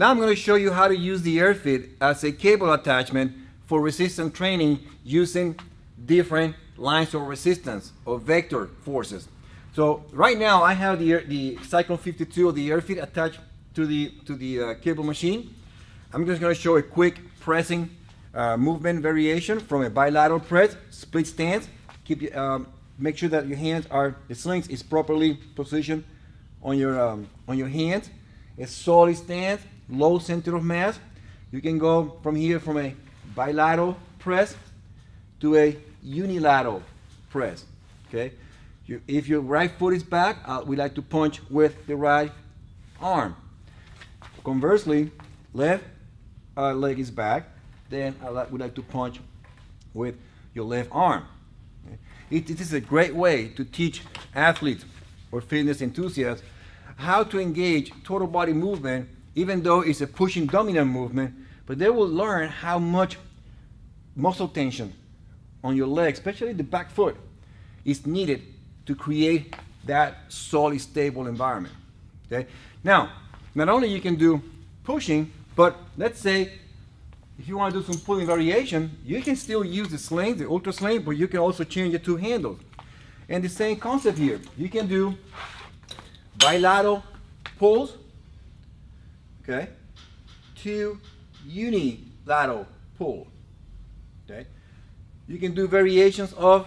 Now I'm going to show you how to use the AirFit as a cable attachment for resistance training using different lines of resistance or vector forces. So right now I have the Cyclone 52 of the AirFit attached to the cable machine. I'm just going to show a quick pressing movement variation from a bilateral press, split stance. Make sure that your hands the slings is properly positioned on your hands. A solid stance, low center of mass. You can go from here from a bilateral press to a unilateral press. Okay. If your right foot is back, we like to punch with the right arm. Conversely, left leg is back, then we like to punch with your left arm. It is a great way to teach athletes or fitness enthusiasts how to engage total body movement, even though it's a pushing dominant movement, but they will learn how much muscle tension on your leg, especially the back foot, is needed to create that solid, stable environment. Okay? Now, not only you can do pushing, but let's say if you want to do some pulling variation, you can still use the sling, the ultra sling, but you can also change the two handles. And the same concept here. You can do bilateral pulls, okay, to unilateral pull. Okay? You can do variations of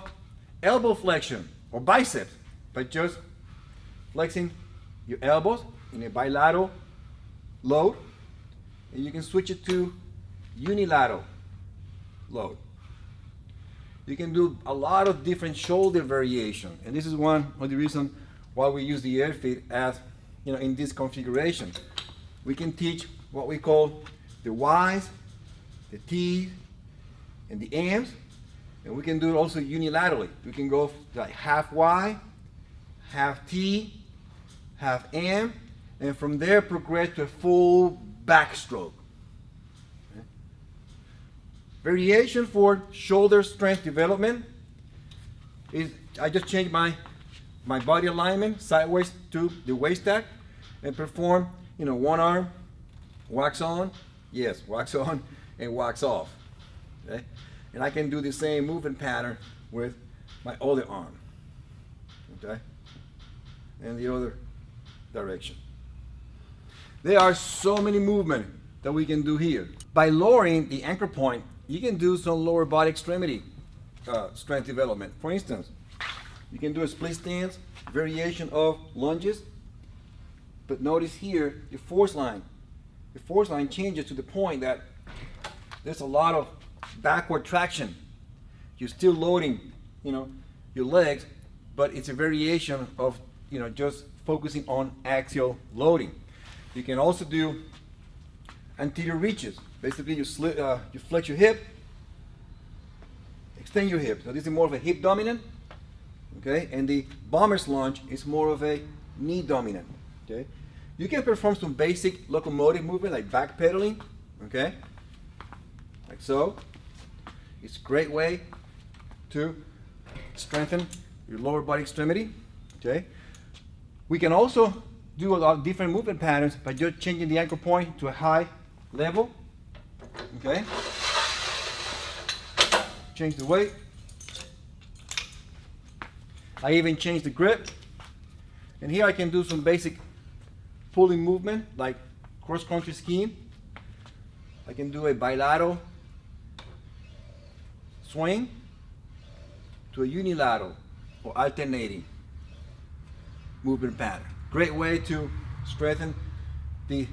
elbow flexion or biceps by just flexing your elbows in a bilateral load, and you can switch it to unilateral load. You can do a lot of different shoulder variation, and this is one of the reasons why we use the AirFit as, in this configuration. We can teach what we call the Ys, the Ts, and the Ms, and we can do it also unilaterally. We can go like half Y, half T, half M, and from there progress to a full backstroke. Okay. Variation for shoulder strength development is I just changed my body alignment sideways to the waist stack and perform, one arm, wax on, yes, wax on and wax off. Okay? And I can do the same movement pattern with my other arm. Okay? And the other direction. There are so many movements that we can do here. By lowering the anchor point, you can do some lower body extremity strength development. For instance, you can do a split stance variation of lunges, but notice here the force line. The force line changes to the point that there's a lot of backward traction. You're still loading, your legs, but it's a variation of, just focusing on axial loading. You can also do anterior reaches. Basically, you flex your hip, extend your hip. So this is more of a hip dominant, okay? And the bomber's lunge is more of a knee dominant, okay? You can perform some basic locomotive movement like backpedaling, okay? Like so. It's a great way to strengthen your lower body extremity, okay? We can also do a lot of different movement patterns by just changing the anchor point to a high level, okay? Change the weight. I even change the grip. And here I can do some basic pulling movement like cross-country skiing. I can do a bilateral swing to a unilateral or alternating movement pattern. Great way to strengthen the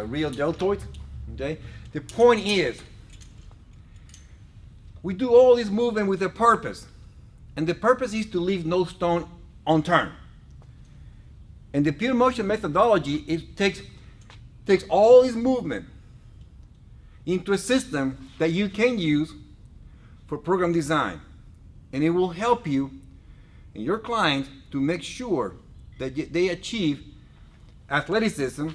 real deltoid. Okay? The point is, we do all this movement with a purpose, and the purpose is to leave no stone unturned. And the pure motion methodology, it takes all this movement into a system that you can use for program design, and it will help you and your clients to make sure that they achieve athleticism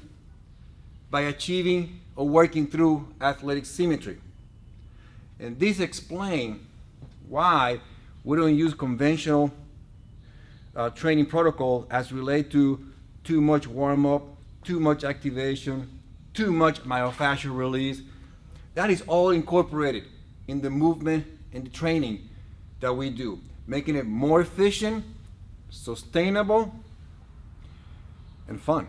by achieving or working through athletic symmetry. And this explains why we don't use conventional training protocol as relate to too much warm-up, too much activation, too much myofascial release. That is all incorporated in the movement and the training that we do, making it more efficient, sustainable, and fun.